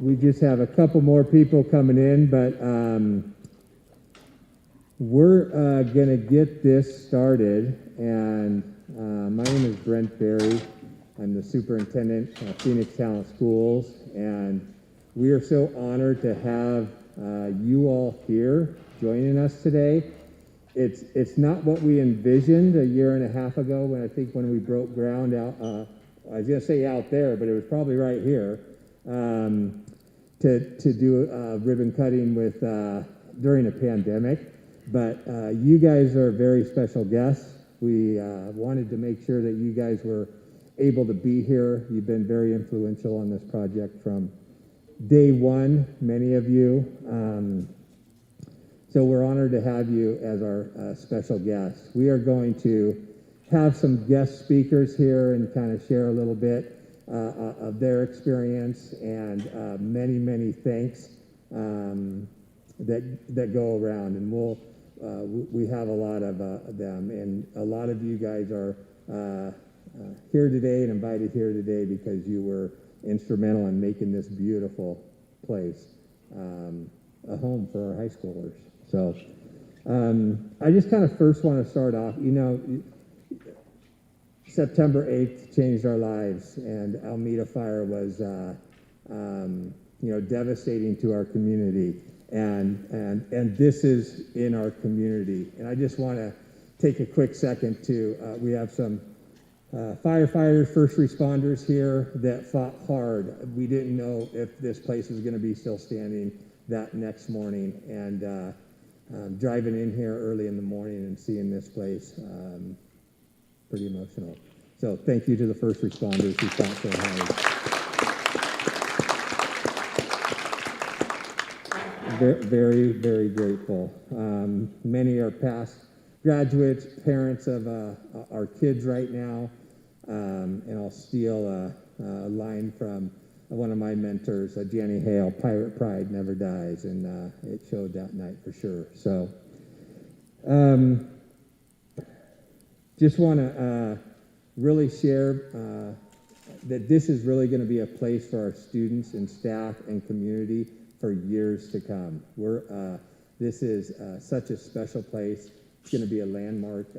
We just have a couple more people coming in, but we're going to get this started. And my name is Brent Berry. I'm the superintendent of Phoenix Talent Schools, and we are so honored to have you all here joining us today. It's not what we envisioned a year and a half ago when we broke ground out. I was going to say out there, but it was probably right here. To do ribbon cutting with during a pandemic, but you guys are very special guests. We wanted to make sure that you guys were able to be here. You've been very influential on this project from day one, many of you. So we're honored to have you as our special guests. We are going to have some guest speakers here and kind of share a little bit of their experience, and many thanks that go around, and we have a lot of them, and a lot of you guys are here today and invited here today because you were instrumental in making this beautiful place a home for our high schoolers. So I just kind of first want to start off, September 8th changed our lives, and Alameda Fire was, devastating to our community, and this is in our community. And I just want to take a quick second to, we have some firefighters, first responders here that fought hard. We didn't know if this place was going to be still standing that next morning, and driving in here early in the morning and seeing this place, pretty emotional. So thank you to the first responders who fought so hard. Very, very grateful. Many are past graduates, parents of our kids right now. And I'll steal a line from one of my mentors, Jenny Hale, Pirate Pride Never Dies, and it showed that night for sure. So just want to really share that this is really going to be a place for our students and staff and community for years to come. This is such a special place. It's going to be a landmark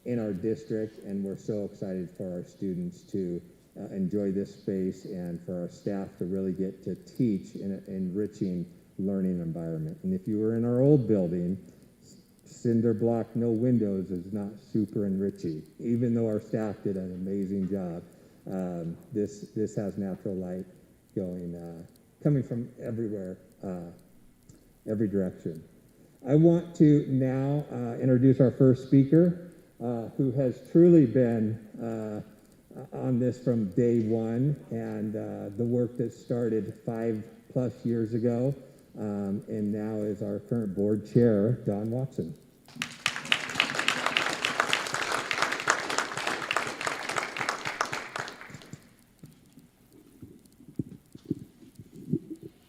in our district, and we're so excited for our students to enjoy this space and for our staff to really get to teach in an enriching learning environment. And if you were in our old building, cinder block, no windows is not super enriching. Even though our staff did an amazing job, this has natural light coming from everywhere, every direction. I want to now introduce our first speaker, who has truly been on this from day one, and the work that started 5+ years ago, and now is our current board chair, Don Watson.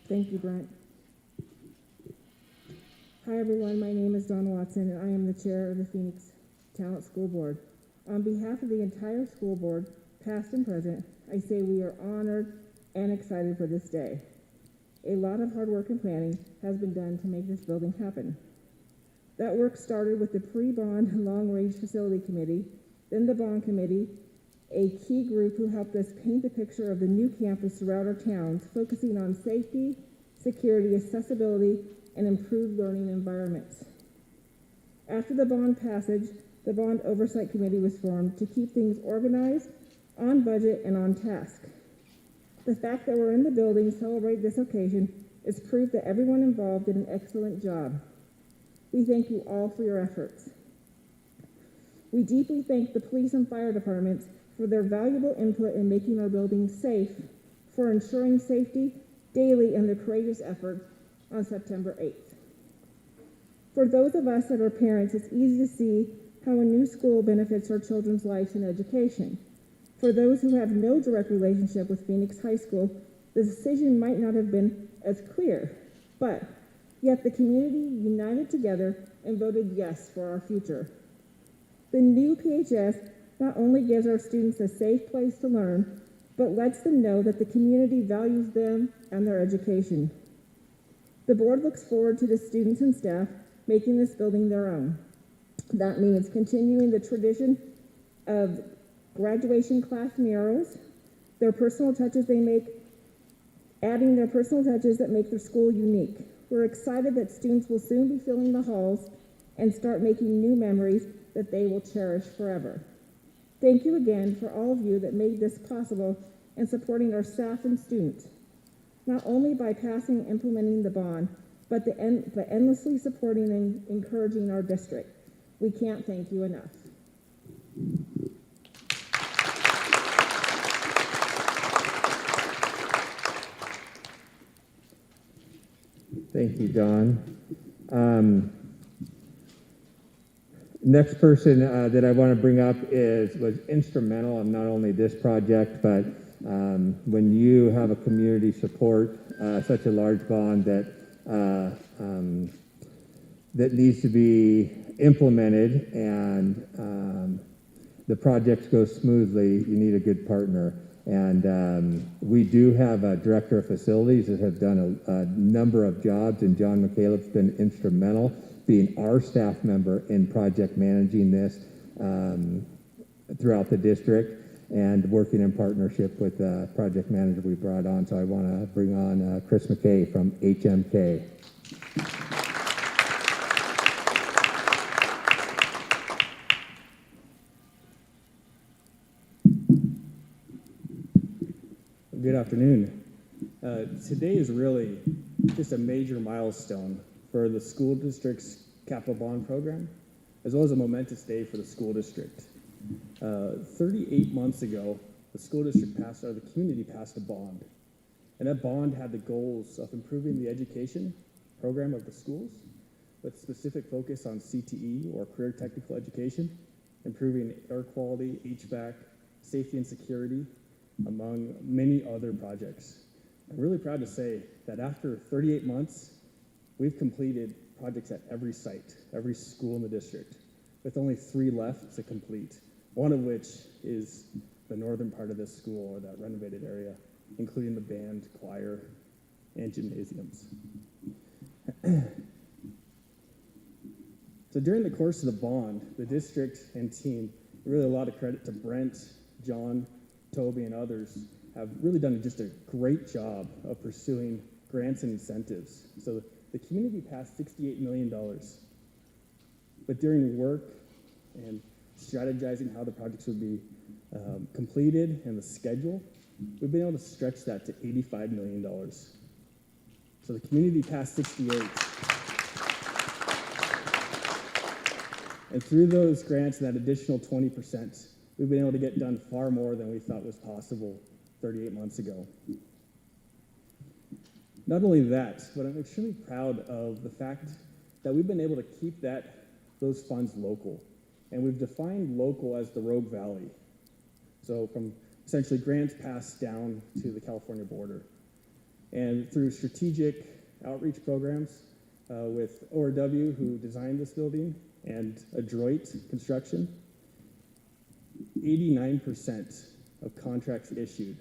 Thank you, Brent. Hi, everyone. My name is Dawn Watson, and I am the chair of the Phoenix Talent School Board. On behalf of the entire school board, past and present, I say we are honored and excited for this day. A lot of hard work and planning has been done to make this building happen. That work started with the pre-bond long-range facility committee, then the bond committee, a key group who helped us paint the picture of the new campus throughout our towns, focusing on safety, security, accessibility, and improved learning environments. After the bond passage, the bond oversight committee was formed to keep things organized, on budget, and on task. The fact that we're in the building to celebrate this occasion is proof that everyone involved did an excellent job. We thank you all for your efforts. We deeply thank the police and fire departments for their valuable input in making our building safe, for ensuring safety daily, and their courageous effort on September 8th. For those of us that are parents, it's easy to see how a new school benefits our children's lives and education. For those who have no direct relationship with Phoenix High School, the decision might not have been as clear, but yet the community united together and voted yes for our future. The new PHS not only gives our students a safe place to learn, but lets them know that the community values them and their education. The board looks forward to the students and staff making this building their own. That means continuing the tradition of graduation class murals, their personal touches they make, adding their personal touches that make their school unique. We're excited that students will soon be filling the halls and start making new memories that they will cherish forever. Thank you again for all of you that made this possible and supporting our staff and students, not only by passing and implementing the bond, but endlessly supporting and encouraging our district. We can't thank you enough. Thank you, Dawn. Next person that I want to bring up was instrumental in not only this project, but when you have a community support such a large bond that needs to be implemented and the project goes smoothly, you need a good partner. And we do have a director of facilities that have done a number of jobs, and John McCaleb's been instrumental being our staff member in project managing this throughout the district and working in partnership with the project manager we brought on. So I want to bring on Chris McKay from HMK. Good afternoon. Today is really just a major milestone for the school district's capital bond program, as well as a momentous day for the school district. 38 months ago, the school district the community passed a bond, and that bond had the goals of improving the education program of the schools with specific focus on CTE or career technical education, improving air quality, HVAC, safety and security, among many other projects. I'm really proud to say that after 38 months, we've completed projects at every site, every school in the district, with only 3 left to complete, one of which is the northern part of this school, or that renovated area, including the band, choir, and gymnasiums. So during the course of the bond, the district and team, really a lot of credit to Brent, John, Toby, and others, have really done just a great job of pursuing grants and incentives. So the community passed $68 million. But during work and strategizing how the projects would be completed and the schedule, we've been able to stretch that to $85 million. So the community passed 68. And through those grants and that additional 20%, we've been able to get done far more than we thought was possible 38 months ago. Not only that, but I'm extremely proud of the fact that we've been able to keep those funds local. And we've defined local as the Rogue Valley. So from essentially grants passed down to the California border. And through strategic outreach programs with ORW, who designed this building, and Adroit Construction, 89% of contracts issued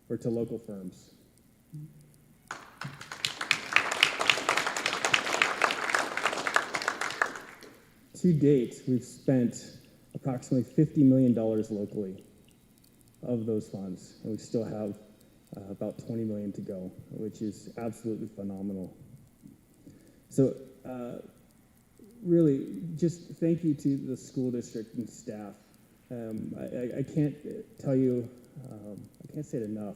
were to local firms. To date, we've spent approximately $50 million locally of those funds, and we still have about $20 million to go, which is absolutely phenomenal. So really, just thank you to the school district and staff. I can't tell you, I can't say it enough.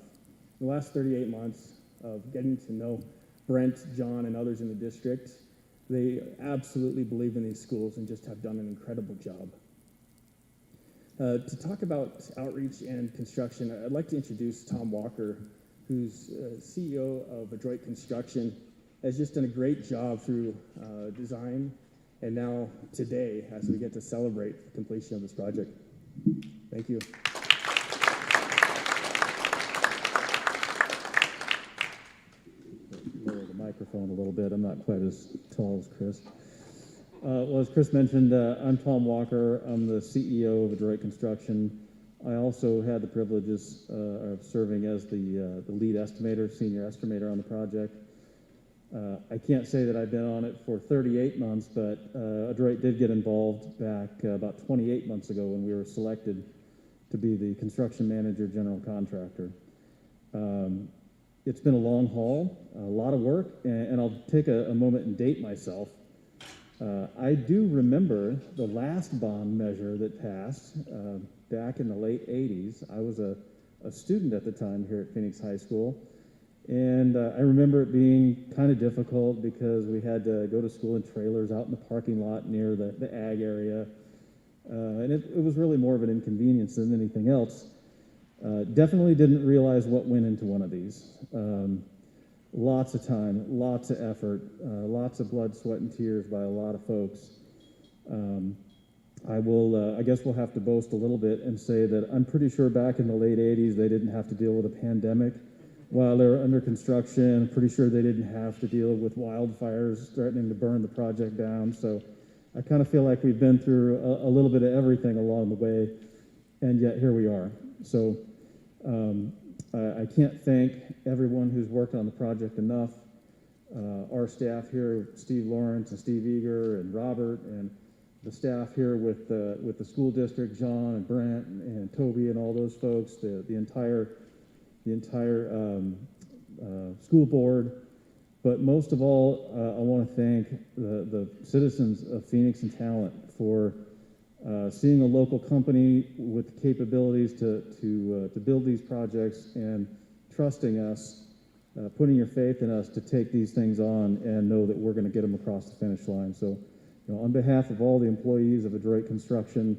In the last 38 months of getting to know Brent, John, and others in the district, they absolutely believe in these schools and just have done an incredible job. To talk about outreach and construction, I'd like to introduce Tom Walker, who's CEO of Adroit Construction, has just done a great job through design, and now today, as we get to celebrate the completion of this project. Thank you. Lower the microphone a little bit. I'm not quite as tall as Chris. Well, as Chris mentioned, I'm Tom Walker. I'm the CEO of Adroit Construction. I also had the privileges of serving as the lead estimator, senior estimator on the project. I can't say that I've been on it for 38 months, but Adroit did get involved back about 28 months ago when we were selected to be the construction manager general contractor. It's been a long haul, a lot of work, and I'll take a moment and date myself. I do remember the last bond measure that passed back in the late 80s. I was a student at the time here at Phoenix High School, and I remember it being kind of difficult because we had to go to school in trailers out in the parking lot near the ag area, and it was really more of an inconvenience than anything else. Definitely didn't realize what went into one of these. Lots of time, lots of effort, lots of blood, sweat, and tears by a lot of folks. I guess we'll have to boast a little bit and say that I'm pretty sure back in the late 80s they didn't have to deal with a pandemic while they were under construction. I'm pretty sure they didn't have to deal with wildfires threatening to burn the project down. So I kind of feel like we've been through a little bit of everything along the way, and yet here we are. So I can't thank everyone who's worked on the project enough. Our staff here, Steve Lawrence and Steve Eager and Robert, and the staff here with the school district, John and Brent and Toby and all those folks, the entire school board. But most of all, I want to thank the citizens of Phoenix and Talent for seeing a local company with the capabilities to build these projects and trusting us, putting your faith in us to take these things on and know that we're going to get them across the finish line. So, on behalf of all the employees of Adroit Construction,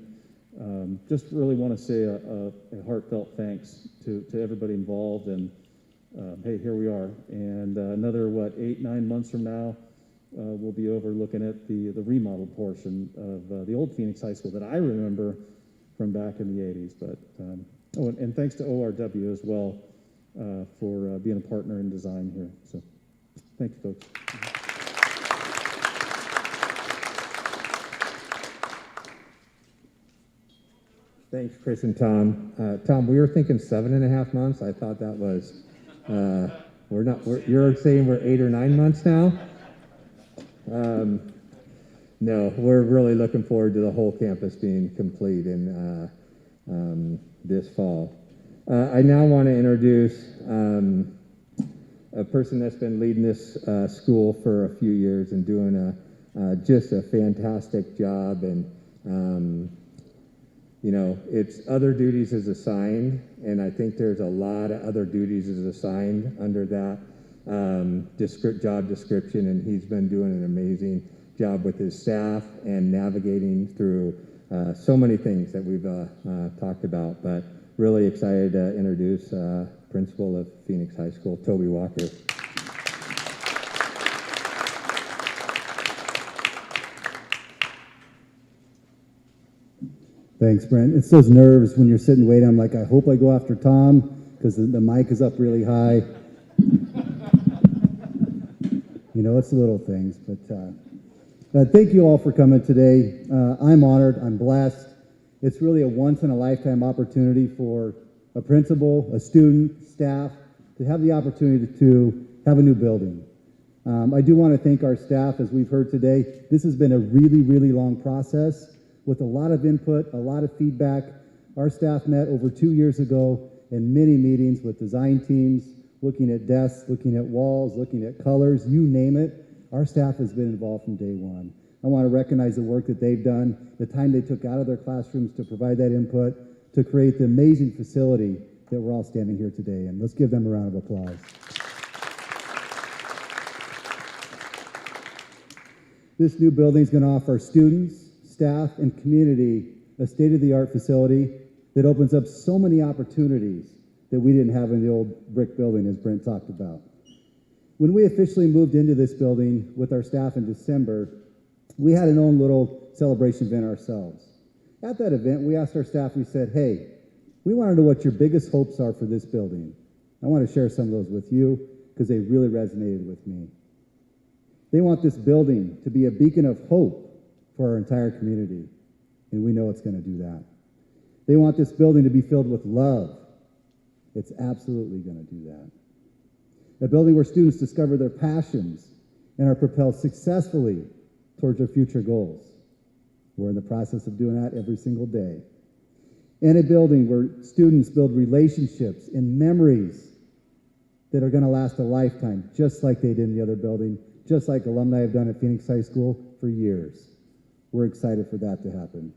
just really want to say a heartfelt thanks to everybody involved. And hey, here we are. And another, 8-9 months from now, we'll be over looking at the remodel portion of the old Phoenix High School that I remember from back in the 80s. But and thanks to ORW as well for being a partner in design here. So thank you, folks. Thanks, Chris and Tom. Tom, we were thinking 7.5 months. I thought that was, you're saying we're 8 or 9 months now? No, we're really looking forward to the whole campus being complete in this fall. I now want to introduce a person that's been leading this school for a few years and doing just a fantastic job. And it's other duties is assigned, and I think there's a lot of other duties is assigned under that job description, and he's been doing an amazing job with his staff and navigating through so many things that we've talked about. But really excited to introduce Principal of Phoenix High School, Toby Walker. Thanks, Brent. It's those nerves when you're sitting waiting. I'm like, I hope I go after Tom because the mic is up really high. It's the little things. But thank you all for coming today. I'm honored. I'm blessed. It's really a once-in-a-lifetime opportunity for a principal, a student, staff, to have the opportunity to have a new building. I do want to thank our staff, as we've heard today. This has been a really, really long process with a lot of input, a lot of feedback. Our staff met over 2 years ago in many meetings with design teams, looking at desks, looking at walls, looking at colors, you name it. Our staff has been involved from day one. I want to recognize the work that they've done, the time they took out of their classrooms to provide that input, to create the amazing facility that we're all standing here today in. Let's give them a round of applause. This new building is going to offer students, staff, and community a state-of-the-art facility that opens up so many opportunities that we didn't have in the old brick building, as Brent talked about. When we officially moved into this building with our staff in December, we had an own little celebration event ourselves. At that event, we asked our staff, we said, hey, we want to know what your biggest hopes are for this building. I want to share some of those with you because they really resonated with me. They want this building to be a beacon of hope for our entire community, and we know it's going to do that. They want this building to be filled with love. It's absolutely going to do that. A building where students discover their passions and are propelled successfully towards their future goals. We're in the process of doing that every single day. And a building where students build relationships and memories that are going to last a lifetime, just like they did in the other building, just like alumni have done at Phoenix High School for years. We're excited for that to happen.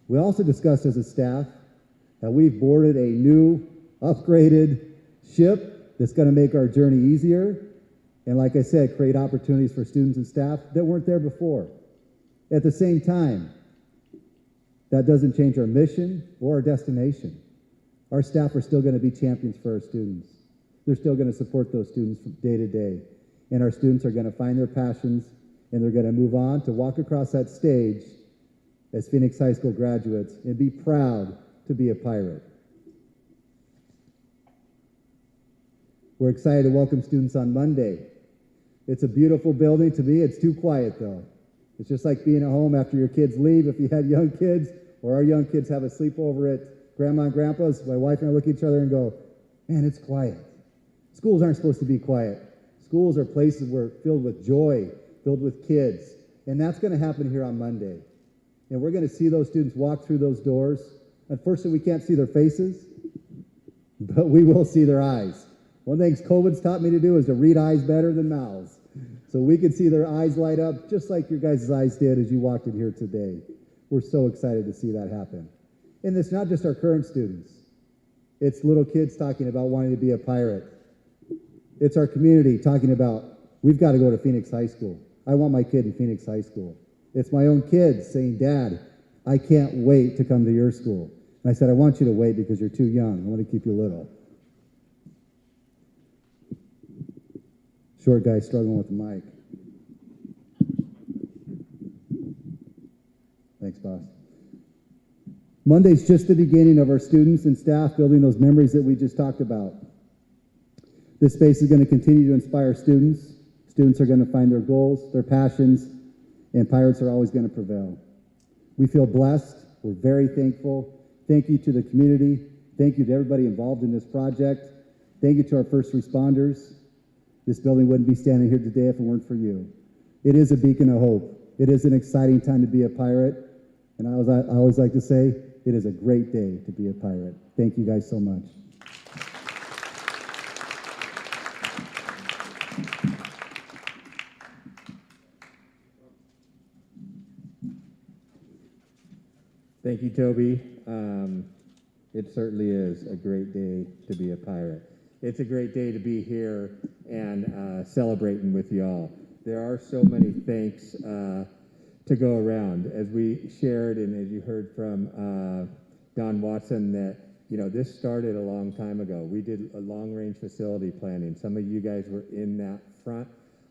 We also discussed as a staff that we've boarded a new, upgraded ship that's going to make our journey easier, and like I said, create opportunities for students and staff that weren't there before. At the same time, that doesn't change our mission or our destination. Our staff are still going to be champions for our students. They're still going to support those students from day to day. And our students are going to find their passions, and they're going to move on to walk across that stage as Phoenix High School graduates and be proud to be a Pirate. We're excited to welcome students on Monday. It's a beautiful building. To me, it's too quiet, though. It's just like being at home after your kids leave. If you had young kids, or our young kids have a sleepover at Grandma and Grandpa's, my wife and I look at each other and go, man, it's quiet. Schools aren't supposed to be quiet. Schools are places where filled with joy, filled with kids. And that's going to happen here on Monday. And we're going to see those students walk through those doors. Unfortunately, we can't see their faces, but we will see their eyes. One thing COVID's taught me to do is to read eyes better than mouths. So we can see their eyes light up just like your guys' eyes did as you walked in here today. We're so excited to see that happen. And it's not just our current students. It's little kids talking about wanting to be a Pirate. It's our community talking about, we've got to go to Phoenix High School. I want my kid in Phoenix High School. It's my own kids saying, Dad, I can't wait to come to your school. And I said, I want you to wait because you're too young. I want to keep you little. Short guy struggling with the mic. Thanks, boss. Monday's just the beginning of our students and staff building those memories that we just talked about. This space is going to continue to inspire students. Students are going to find their goals, their passions, and Pirates are always going to prevail. We feel blessed. We're very thankful. Thank you to the community. Thank you to everybody involved in this project. Thank you to our first responders. This building wouldn't be standing here today if it weren't for you. It is a beacon of hope. It is an exciting time to be a Pirate. And I always like to say, it is a great day to be a Pirate. Thank you guys so much. Thank you, Toby. It certainly is a great day to be a Pirate. It's a great day to be here and celebrating with y'all. There are so many thanks to go around. As we shared and as you heard from Don Watson, that this started a long time ago. We did a long-range facility planning. Some of you guys were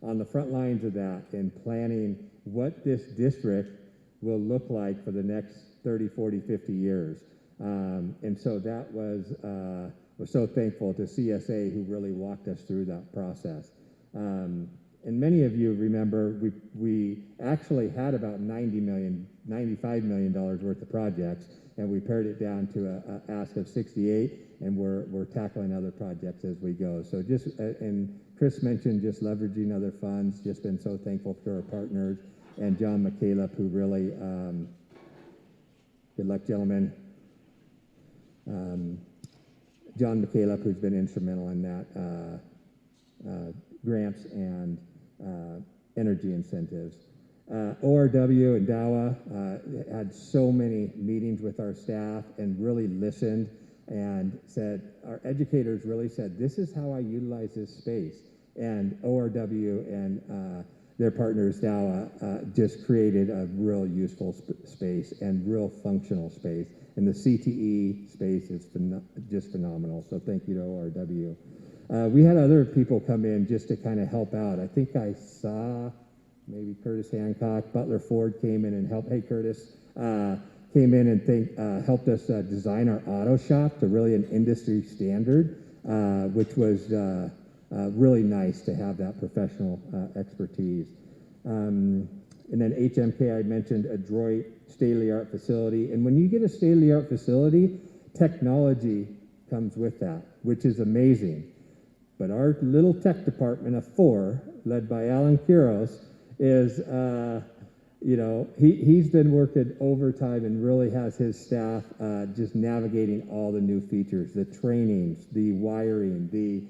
on the front lines of that and planning what this district will look like for the next 30, 40, 50 years. And so that was, we're so thankful to CSA who really walked us through that process. And many of you remember we actually had about $95 million worth of projects, and we pared it down to a ask of 68, and we're tackling other projects as we go. So and Chris mentioned just leveraging other funds, just been so thankful to our partners, and John McCaleb, who really, good luck, gentlemen. John McCaleb, who's been instrumental in that, grants and energy incentives. ORW and DAWA had so many meetings with our staff and really listened and said, our educators really said, this is how I utilize this space. And ORW and their partners, DAWA, just created a real useful space and real functional space. And the CTE space is just phenomenal. So thank you to ORW. We had other people come in just to kind of help out. I think I saw maybe Curtis Hancock, Butler Ford came in and helped. Hey, Curtis, came in and helped us design our auto shop to really an industry standard, which was really nice to have that professional expertise. And then HMK, I mentioned Adroit, state-of-the-art facility. And when you get a state-of-the-art facility, technology comes with that, which is amazing. But our little tech department of 4, led by Alan Quiros, is, he's been working overtime and really has his staff just navigating all the new features, the trainings, the wiring, the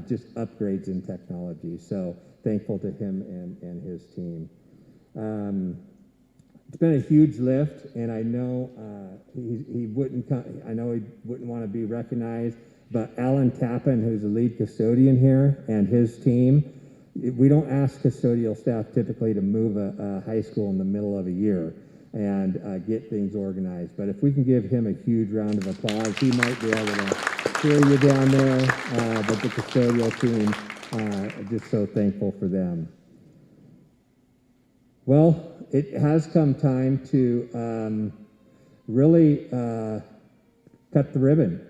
just upgrades in technology. So thankful to him and his team. It's been a huge lift, and I know he wouldn't want to be recognized, but Alan Tappan, who's the lead custodian here, and his team, we don't ask custodial staff typically to move a high school in the middle of a year and get things organized. But if we can give him a huge round of applause, he might be able to cheer you down there. But the custodial team, just so thankful for them. Well, it has come time to really cut the ribbon.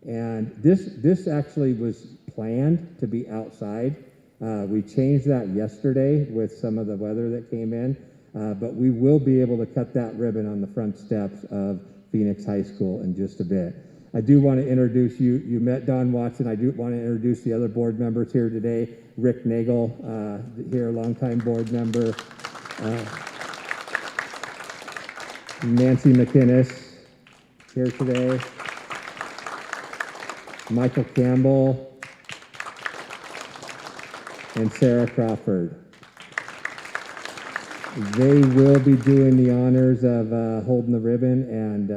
And this actually was planned to be outside. We changed that yesterday with some of the weather that came in, but we will be able to cut that ribbon on the front steps of Phoenix High School in just a bit. I do want to introduce you. You met Don Watson. I do want to introduce the other board members here today. Rick Nagel, here, longtime board member. Nancy McInnes, here today. Michael Campbell, and Sarah Crawford. They will be doing the honors of holding the ribbon, and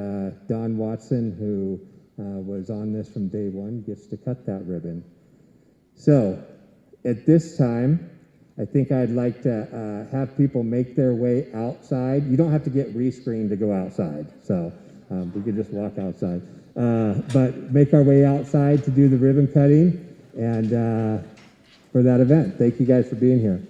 Don Watson, who was on this from day one, gets to cut that ribbon. So, at this time, I think I'd like to have people make their way outside. You don't have to get rescreened to go outside, so we could just walk outside. But make our way outside to do the ribbon cutting and for that event. Thank you guys for being here.